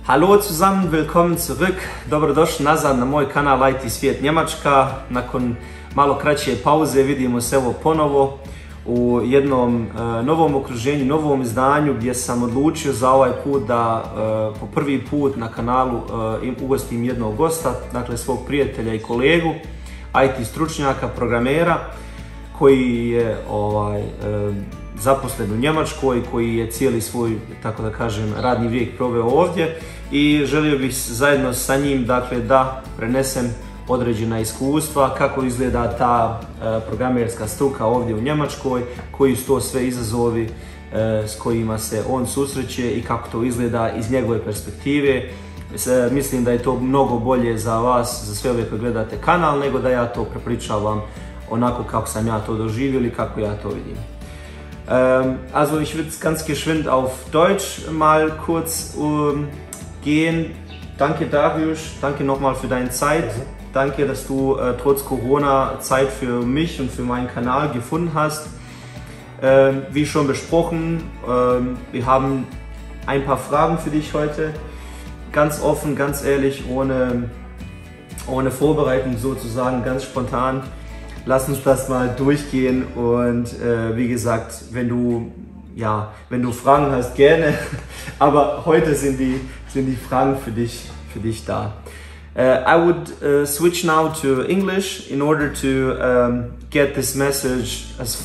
Hallo zusammen, willkommen zurück. Dobrodošli nazad na moj kanal IT Svijet Njemačka. Nakon malo kraće pauze vidimo se evo ponovo u jednom novom okruženju, novom izdanju gdje sam odlučio za ovaj put da po prvi put na kanalu ugostim jednog gosta, dakle svog prijatelja i kolegu, IT stručnjaka, programera koji je zaposlen u Njemačkoj, koji je cijeli svoj, tako da kažem, radni vijek proveo ovdje i želio bih zajedno sa njim, dakle, da prenesem određena iskustva, kako izgleda ta programerska struka ovdje u Njemačkoj, koji su to sve izazovi s kojima se on susreće i kako to izgleda iz njegove perspektive. Mislim da je to mnogo bolje za vas, za sve ove koji gledate kanal, nego da ja to prepričavam onako kako sam ja to doživio ili kako ja to vidim. Also ich würde ganz geschwind auf Deutsch mal kurz gehen. Danke Darius, danke nochmal für deine Zeit. Danke, dass du trotz Corona Zeit für mich und für meinen Kanal gefunden hast. Wie schon besprochen, wir haben ein paar Fragen für dich heute. Ganz offen, ganz ehrlich, ohne Vorbereitung sozusagen, ganz spontan. Lass uns das mal durchgehen und wie gesagt, wenn du Fragen hast, gerne. Aber heute sind die Fragen für dich da. I would switch now to English in order to get this message as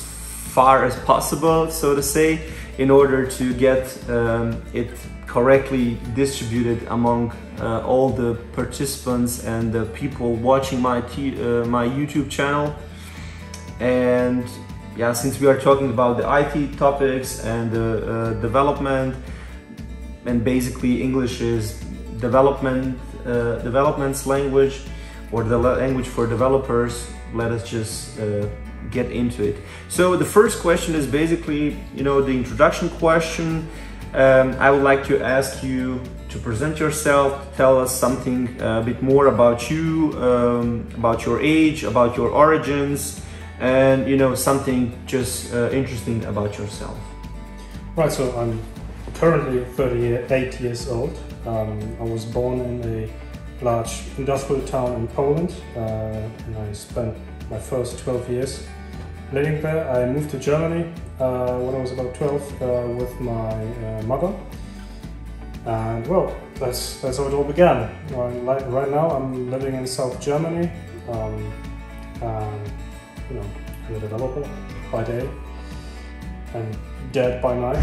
far as possible, so to say, in order to get it correctly distributed among all the participants and the people watching my YouTube channel. And yeah, since we are talking about the IT topics and development, and basically English is development's language, or the language for developers, let us just get into it. So the first question is basically, the introduction question. I would like to ask you to present yourself, tell us something a bit more about you, about your age, about your origins, and something just interesting about yourself. Right, so I'm currently 38 years old. I was born in a large industrial town in Poland, and I spent my first 12 years living there. I moved to Germany when I was about 12 with my mother, and well, that's how it all began. Right now I'm living in South Germany. I'm a developer by day and dead by night.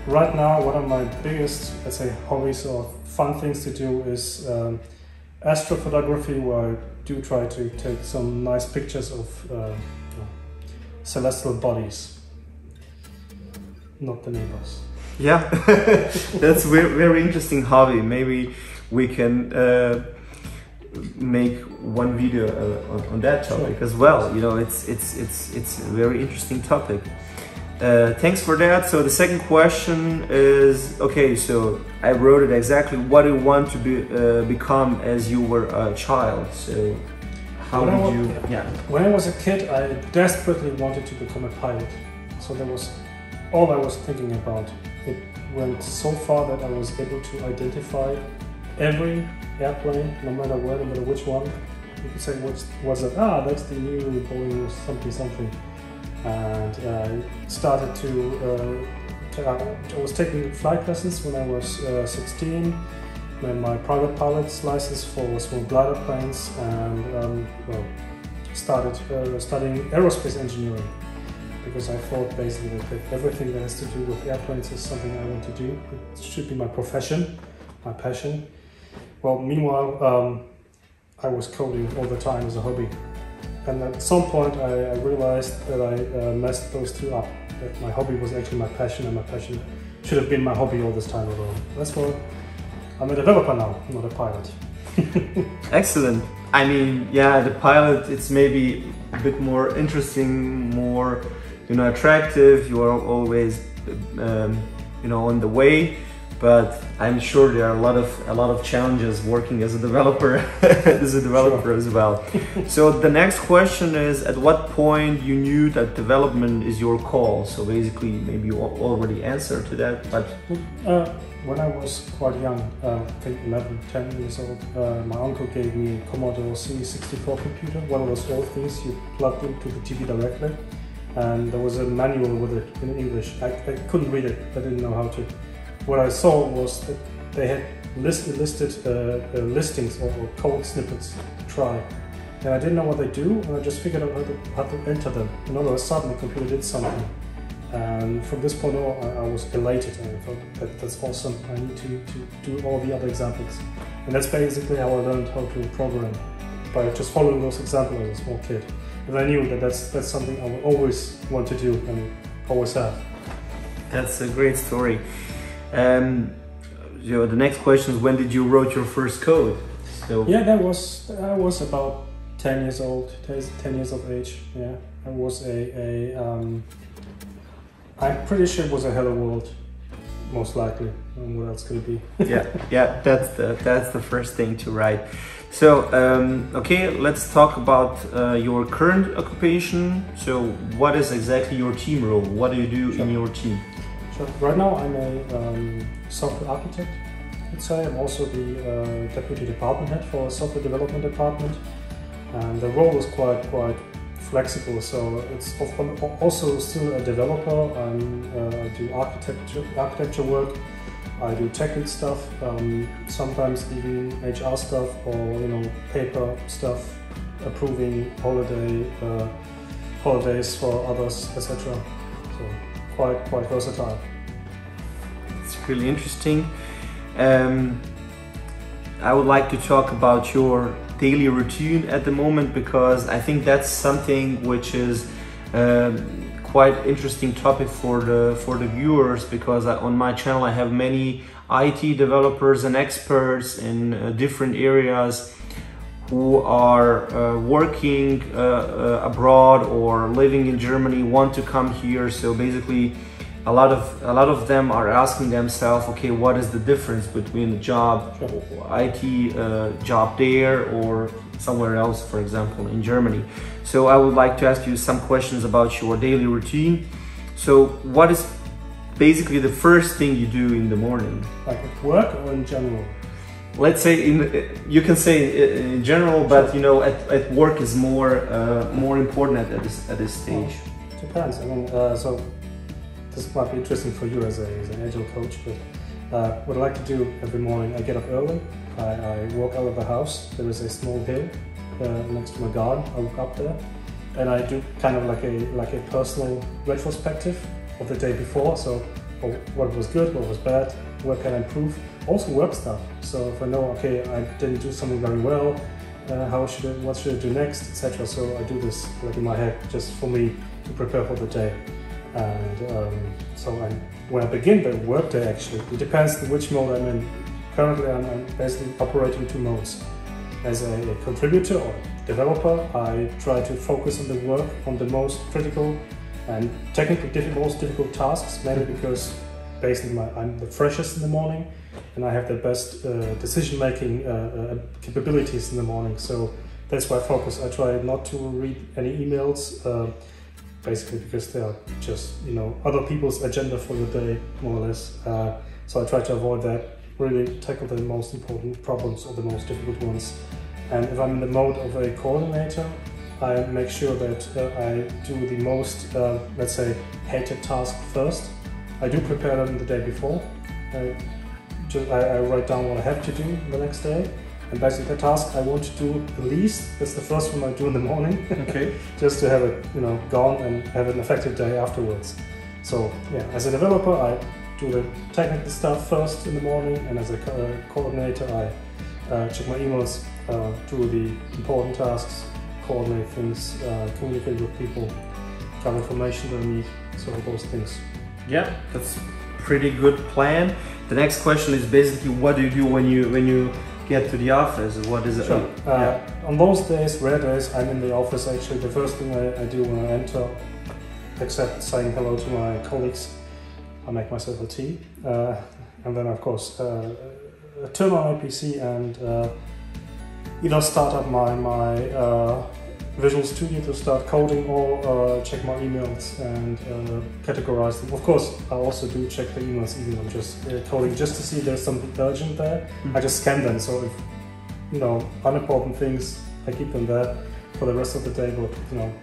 Right now, one of my biggest, let's say, hobbies or fun things to do is astrophotography, where I do try to take some nice pictures of celestial bodies, not the neighbors. Yeah, that's a very interesting hobby. Maybe we can make one video on that topic as well. It's a very interesting topic. Thanks for that. So the second question is, okay, so I wrote it exactly. What do you want to become as you were a child? So how did you? Yeah. When I was a kid, I desperately wanted to become a pilot. So that was all I was thinking about. It went so far that I was able to identify every airplane, no matter where, no matter which one. You could say, what's that? Ah, that's the new Boeing something. And I started I was taking flight lessons when I was 16, made my private pilot's license for small glider planes, and started studying aerospace engineering, because I thought basically that everything that has to do with airplanes is something I want to do. It should be my profession, my passion. Well, meanwhile, I was coding all the time as a hobby. And at some point I realized that I messed those two up. That my hobby was actually my passion, and my passion should have been my hobby all this time ago. That's why I'm a developer now, not a pilot. Excellent. I mean, yeah, the pilot, it's maybe a bit more interesting, more attractive. You are always on the way. but I'm sure there are a lot of challenges working as a developer Sure. as well. So the next question is, at what point you knew that development is your call? So basically, maybe you already answered to that, but When I was quite young, I think 11, 10 years old, my uncle gave me a Commodore C64 computer, one of those old things you plugged into the TV directly, and there was a manual with it in English. I couldn't read it, I didn't know how to. What I saw was that they had listed listings or code snippets to try, and I didn't know what they do, and I just figured out how to enter them, and all of a sudden the computer did something. And from this point on, I was elated, and I thought that's awesome. I need to do all the other examples, and that's basically how I learned how to program, by just following those examples as a small kid. And I knew that that's something I would always want to do and always have. that's a great story. The next question is, when did you wrote your first code? So Yeah, I was about 10 years old, 10 years of age. Yeah, I was I'm pretty sure it was a Hello World, most likely. What else could it be? yeah, that's the first thing to write. So okay, let's talk about your current occupation. So what is exactly your team role? What do you do in your team? So right now I'm a software architect. I'd say I'm also the deputy department head for a software development department, and the role is quite flexible. So it's also still a developer. I do architecture work. I do technical stuff, sometimes even HR stuff, or paper stuff, approving holidays for others, etc. So quite versatile. It's really interesting. I would like to talk about your daily routine at the moment, because I think that's something which is quite interesting topic for the viewers, because on my channel I have many IT developers and experts in different areas who are working abroad or living in Germany, want to come here. So basically a lot of them are asking themselves, okay, what is the difference between the job, IT job there or somewhere else, for example, in Germany. So I would like to ask you some questions about your daily routine. So what is basically the first thing you do in the morning? Like at work or in general? Let's say you can say in general, but at work is more important at this stage. Well, depends. I mean, so this might be interesting for you as an agile coach, but what I like to do every morning, I get up early. I walk out of the house. There is a small hill next to my garden. I walk up there, and I do kind of like a personal retrospective of the day before. So what was good, what was bad, what can I improve. Also work stuff. So if I know, okay, I didn't do something very well, what should I do next, etc. So I do this like in my head, just for me to prepare for the day. And when I begin the work day, actually, it depends on which mode I'm in. Currently, I'm basically operating two modes. As a contributor or developer, I try to focus on the work, on the most critical and technically most difficult tasks, mainly because basically I'm the freshest in the morning and I have the best decision-making capabilities in the morning. So that's why I focus. I try not to read any emails, basically because they are just other people's agenda for the day, more or less. So I try to avoid that. Really tackle the most important problems or the most difficult ones. And if I'm in the mode of a coordinator, I make sure that I do the most, let's say, hated task first. I do prepare them the day before. I write down what I have to do the next day. And basically the task I want to do the least, that's the first one I do in the morning. Okay. Just to have it gone and have an effective day afterwards. So yeah, as a developer, I do the technical stuff first in the morning, and as a coordinator I check my emails, do the important tasks, coordinate things, communicate with people, grab information that I need, so all those things. Yeah, that's a pretty good plan. The next question is basically, what do you do when you get to the office? What is it? Sure. On those days, rare days, I'm in the office. Actually, the first thing I do when I enter, except saying hello to my colleagues, I make myself a tea, and then of course turn on my PC and either start up my Visual Studio to start coding, or check my emails and categorize them. Of course, I also do check the emails even I'm just coding, just to see if there's something urgent there. I just scan them, so if unimportant things, I keep them there for the rest of the day, but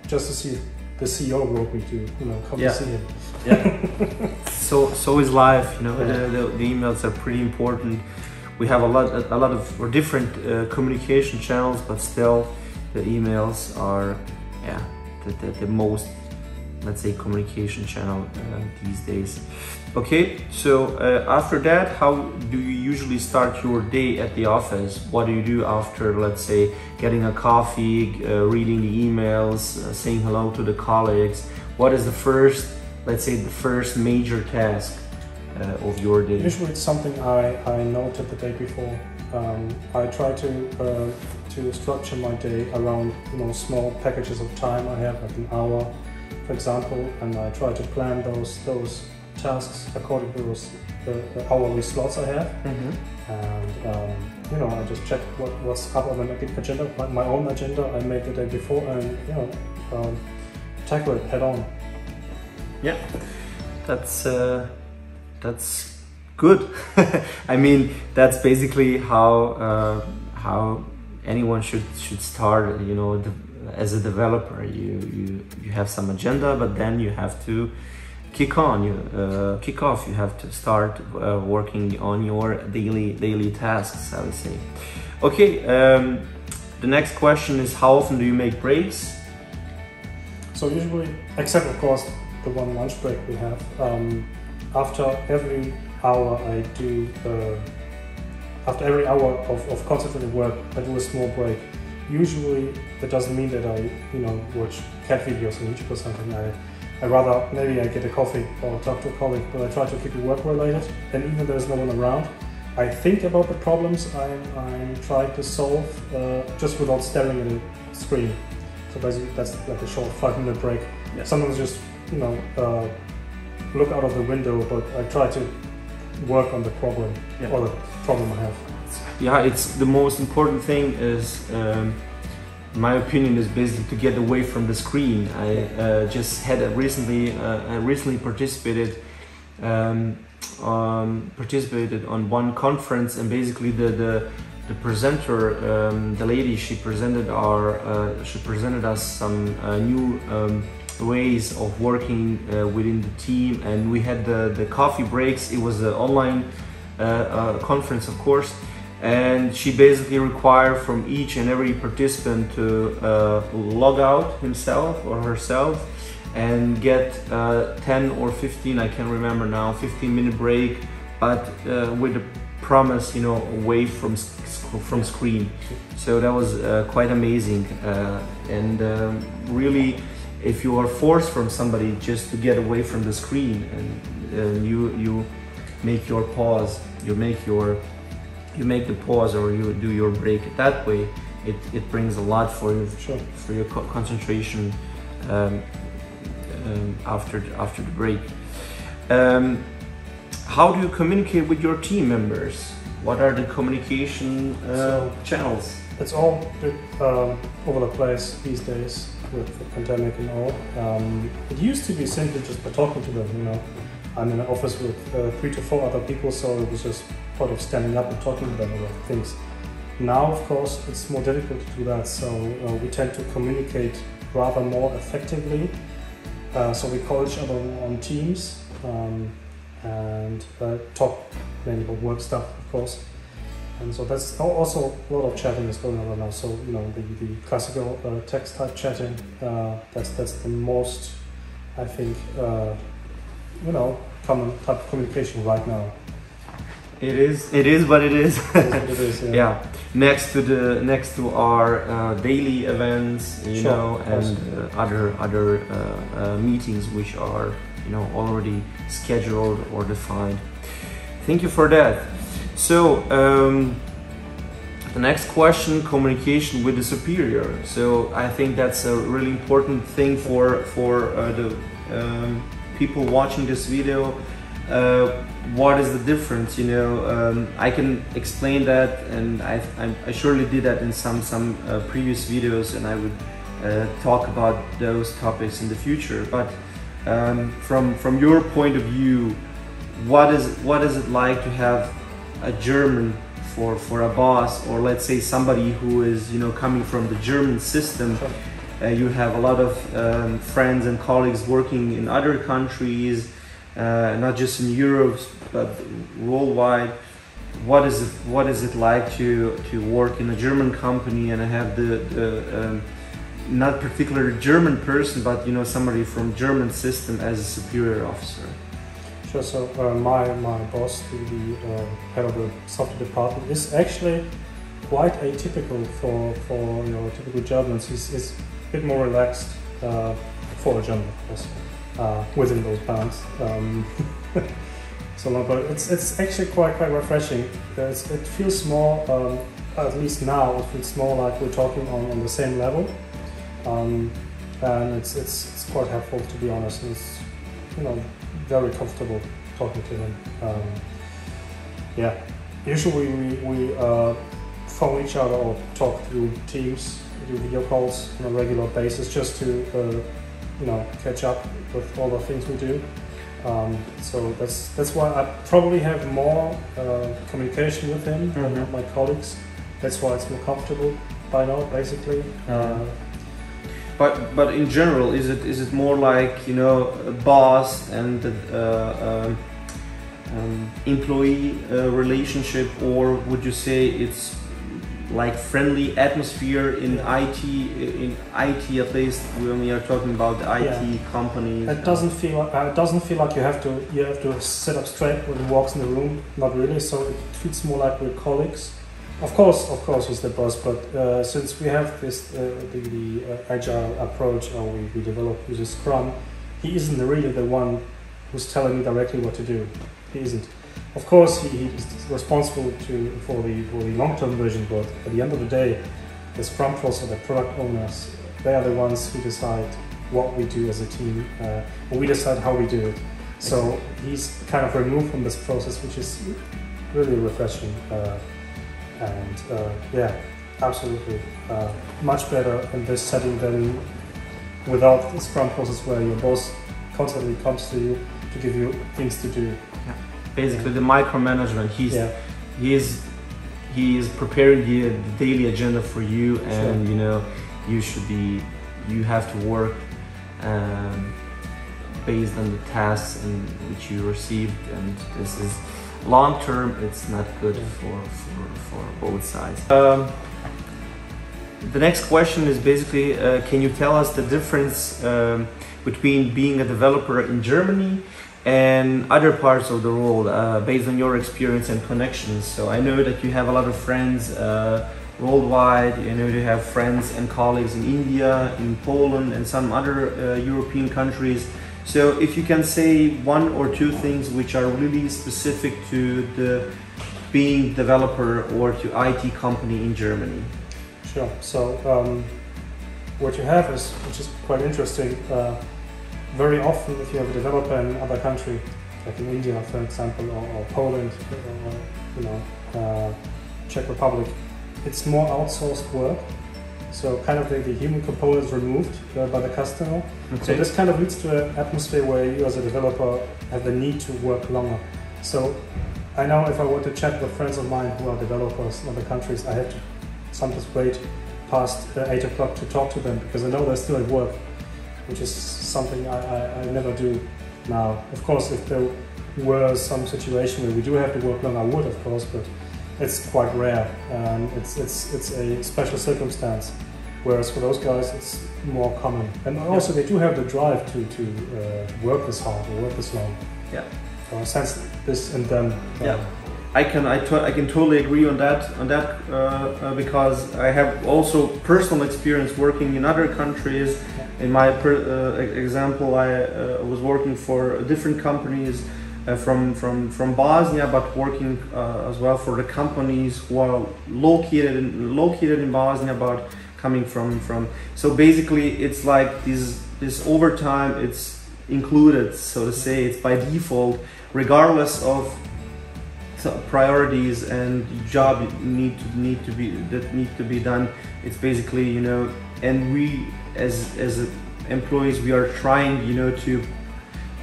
just to see if the CEO wrote me to come to see him. Yeah. so is life. The emails are pretty important. We have a lot of different communication channels, but still the emails are the most, let's say, communication channel these days. Okay, so after that, how do you usually start your day at the office? What do you do after, let's say, getting a coffee, reading the emails, saying hello to the colleagues? What is the first, let's say, the first major task of your day? Usually it's something I noted the day before. I try to structure my day around small packages of time I have, like an hour, for example, and I try to plan those tasks according to the hourly slots I have. And I just check what's up on the agenda, my own agenda I made the day before, and tackle it head on. Yeah, that's good. I mean, that's basically how anyone should start. As a developer, you have some agenda, but then you have to kick off. You have to start working on your daily tasks, I would say. Okay, the next question is, how often do you make breaks? So usually, except of course the one lunch break we have, after every hour I do, after every hour of concentrated work, I do a small break. Usually that doesn't mean that I watch cat videos on YouTube or something. I rather, maybe I get a coffee or talk to a colleague, but I try to keep it work related, and even there's no one around, I think about the problems I'm trying to solve just without staring at the screen. So basically that's like a short 5-minute break. Yeah. Sometimes just look out of the window, but I try to work on the problem, or the problem I have. Yeah, it's the most important thing is, my opinion is basically to get away from the screen. I just had recently participated on one conference, and basically the presenter, the lady, she presented us some new ways of working within the team, and we had the coffee breaks. It was an online conference, of course, and she basically required from each and every participant to log out himself or herself and get 10 or 15, I can't remember now, 15-minute break, but with the promise, away from screen. So that was quite amazing, and really, if you are forced from somebody just to get away from the screen, and you make your pause, you make the pause, or you do your break that way, it brings a lot for you, for your concentration after the break. How do you communicate with your team members? What are the communication channels? It's all a bit over the place these days with the pandemic and all. It used to be simply just by talking to them. I'm in an office with 3 to 4 other people, so it was just part of standing up and talking to them about things. Now, of course, it's more difficult to do that, so we tend to communicate rather more effectively. So we call each other on Teams and talk mainly about work stuff, of course. And so that's also a lot of chatting is going on right now. So the classical text type chatting, that's the most, I think, common type of communication right now. It is what it is. It is, yeah. Yeah. Next to our daily events, and other meetings which are already scheduled or defined. Thank you for that. So the next question, communication with the superior. So I think that's a really important thing for the people watching this video. what is the difference? You know, I can explain that, and I surely did that in some previous videos, and I would talk about those topics in the future. But from your point of view, what is it like to have a German for a boss, or let's say somebody who is, you know, coming from the German system? You have a lot of friends and colleagues working in other countries, not just in Europe but worldwide. What is it like to work in a German company and have the not particularly German person, but, you know, somebody from German system as a superior officer? Sure. So my boss, the head of the software department, is actually quite atypical for you know, typical Germans. He's a bit more relaxed for a German, of course, within those bounds. So, but it's actually quite refreshing. It feels more, at least now, it feels more like we're talking on the same level, and it's quite helpful, to be honest. And it's, you know, very comfortable talking to him. Yeah, usually we phone each other or talk through Teams, do video calls on a regular basis, just to you know, catch up with all the things we do. So that's why I probably have more communication with him than with my colleagues. That's why it's more comfortable by now, basically. But in general, is it more like, you know, a boss and employee relationship, or would you say it's like friendly atmosphere in IT? In IT, at least when we are talking about the IT companies, it doesn't feel like you have to sit up straight when he walks in the room. Not really. So it feels more like we're colleagues. Of course, he's the boss, but since we have this the agile approach, or we develop using Scrum, he isn't really the one who's telling me directly what to do. He isn't. Of course, he is responsible for the long-term vision, but at the end of the day, the Scrum pros or the product owners, they are the ones who decide what we do as a team, and we decide how we do it. So he's kind of removed from this process, which is really refreshing. And yeah, absolutely, much better in this setting than without the Scrum process, where your boss constantly comes to you to give you things to do. Yeah. Basically, the micromanagement. He is preparing the daily agenda for you, and you know, you have to work based on the tasks which you received, and this is long term. It's not good for both sides. The next question is basically, can you tell us the difference between being a developer in Germany and other parts of the world, based on your experience and connections? So I know that you have a lot of friends worldwide. You know, you have friends and colleagues in India, in Poland, and some other European countries. So if you can say one or two things which are really specific to the being developer or to IT company in Germany. Sure. So what you have is, which is quite interesting, very often if you have a developer in another country, like in India, for example, or Poland, or, you know, Czech Republic, it's more outsourced work. So kind of the human component is removed by the customer. Okay. So this kind of leads to an atmosphere where you as a developer have the need to work longer. So I know if I want to chat with friends of mine who are developers in other countries, I have to sometimes wait past 8 o'clock to talk to them, because I know they're still at work, which is something I never do now. Of course, if there were some situation where we do have to work long, I would, of course, but it's quite rare. It's a special circumstance, whereas for those guys it's more common. And also they do have the drive to work this hard or work this long. Yeah. So I sense this in them. Yeah. I can totally agree on that because I have also personal experience working in other countries. In my example, I was working for different companies from Bosnia, but working as well for the companies who are located in Bosnia, but coming from. So basically, it's like this overtime. It's included, so to say. It's by default regardless of priorities and job need to be done. It's basically, you know, and we as employees, we are trying, you know, to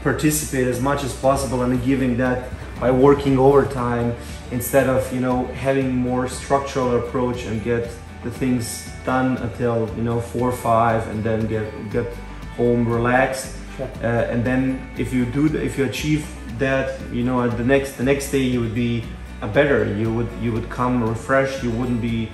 participate as much as possible and giving that by working overtime instead of, you know, having more structural approach and get the things done until, you know, 4 or 5 and then get home relaxed. Sure. And then if you achieve that, you know, the next day you would be better. You would come refreshed. You wouldn't be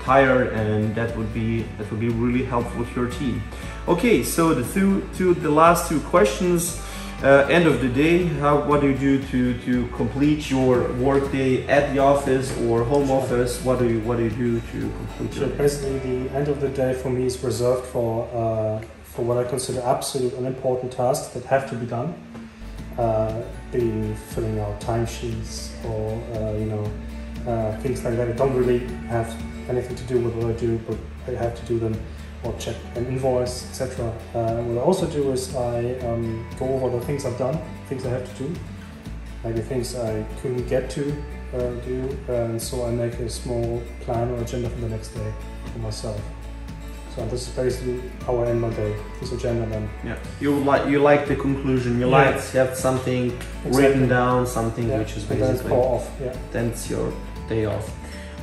tired, and that would be really helpful with your team. Okay, so the last two questions. End of the day, what do you do to complete your work day at the office or home office? What do you do to complete? So basically, the end of the day for me is reserved for what I consider absolute and important tasks that have to be done, being filling out timesheets or you know, things like that. I don't really have anything to do with what I do, but I have to do them, or check an invoice, etc. What I also do is I go over the things I've done, things I have to do, maybe things I couldn't get to do, and so I make a small plan or agenda for the next day for myself. So this is basically how I end my day, this agenda then. Yeah, you like the conclusion, you like to have something written down, something which is basically, off. Yeah. Then it's your day off.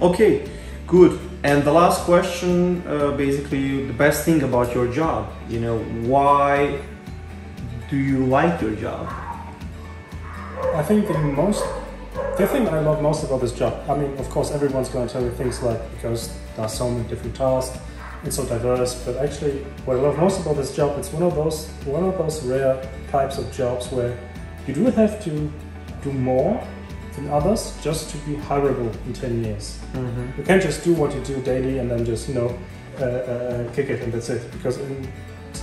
Okay, good. And the last question, basically the best thing about your job, you know, why do you like your job? I think the thing I love most about this job, I mean, of course everyone's going to tell you things like, because there are so many different tasks, it's so diverse, but actually what I love most about this job, it's one of those rare types of jobs where you do have to do more than others just to be hireable in 10 years. Mm-hmm. You can't just do what you do daily and then just, you know, kick it and that's it. Because in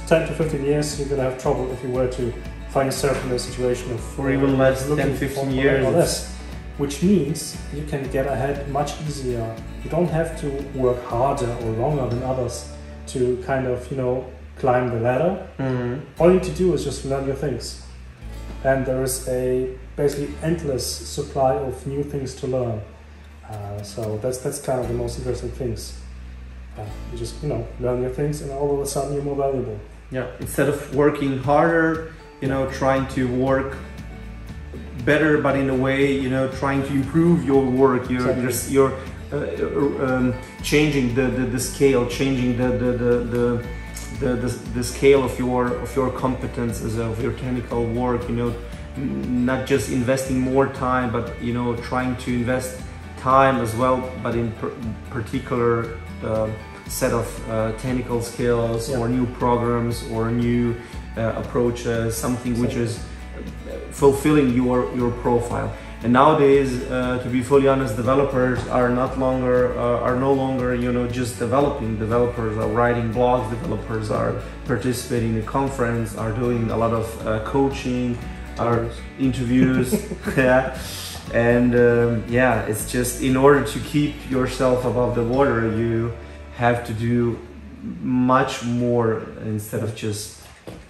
10 to 15 years, you're going to have trouble if you were to find yourself in a situation of... Or even less, 10, 15 years. Or less. Which means you can get ahead much easier. You don't have to work harder or longer than others to kind of, you know, climb the ladder. Mm-hmm. All you need to do is just learn your things. And there is a basically endless supply of new things to learn. So that's kind of the most interesting things. You just, you know, learn your things and all of a sudden you're more valuable. Yeah, instead of working harder, you know, trying to work better, but in a way, you know, trying to improve your work, you're changing the scale, changing the scale of your competences, of your technical work, you know, not just investing more time, but, you know, trying to invest time as well, but in particular set of technical skills, or new programs or new approaches, something which is fulfilling your profile. And nowadays, to be fully honest, developers are no longer, you know, just developing. Developers are writing blogs. Developers are participating in conference. Are doing a lot of coaching, are interviews. Yeah, and it's just in order to keep yourself above the water, you have to do much more instead of just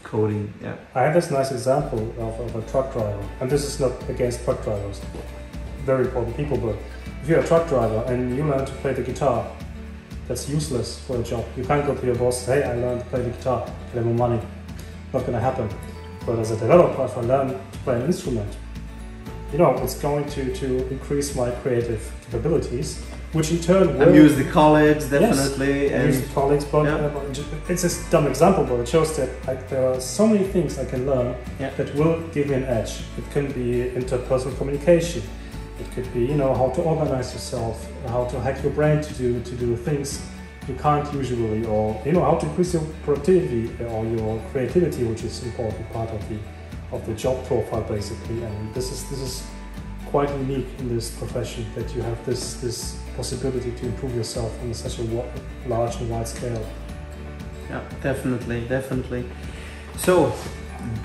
coding. Yeah. I had this nice example of a truck driver, and this is not against truck drivers, very important people, but if you're a truck driver and you learn to play the guitar, that's useless for a job. You can't go to your boss and say, hey, I learned to play the guitar, get more money. Not gonna happen. But as a developer, if I learn to play an instrument, you know, it's going to increase my creative capabilities, which in turn will... And use the colleagues, definitely. Yes, and use the colleagues, but it's a dumb example, but it shows that there are so many things I can learn that will give me an edge. It can be interpersonal communication. It could be, you know, how to organize yourself, how to hack your brain to do things you can't usually, or, you know, how to increase your productivity or your creativity, which is an important part of the job profile, basically. And this is quite unique in this profession, that you have this possibility to improve yourself on such a large and wide scale. Yeah, definitely. So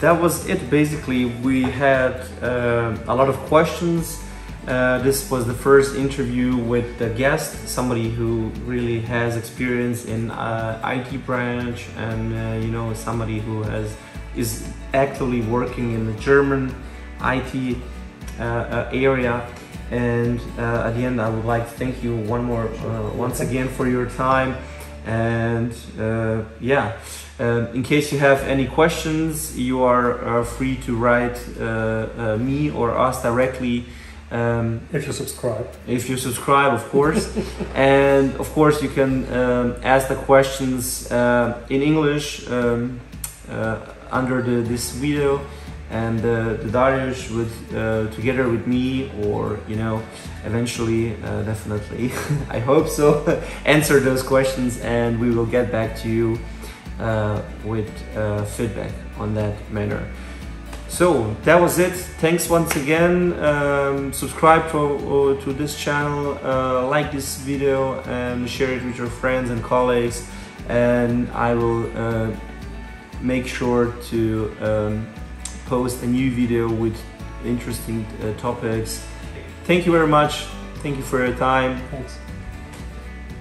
that was it. Basically, we had a lot of questions. This was the first interview with the guest, somebody who really has experience in IT branch, and you know, somebody who has is actively working in the German IT area. And at the end, I would like to thank you once again for your time. And yeah, in case you have any questions, you are free to write me or us directly. If you subscribe. If you subscribe, of course. And of course, you can ask the questions in English under this video. And the Darius together with me, or eventually, definitely, I hope so, answer those questions, and we will get back to you with feedback on that matter. So that was it. Thanks once again. Subscribe to this channel, like this video, and share it with your friends and colleagues. And I will make sure to post a new video with interesting topics. Thank you very much. Thank you for your time. Thanks.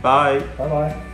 Bye. Bye-bye.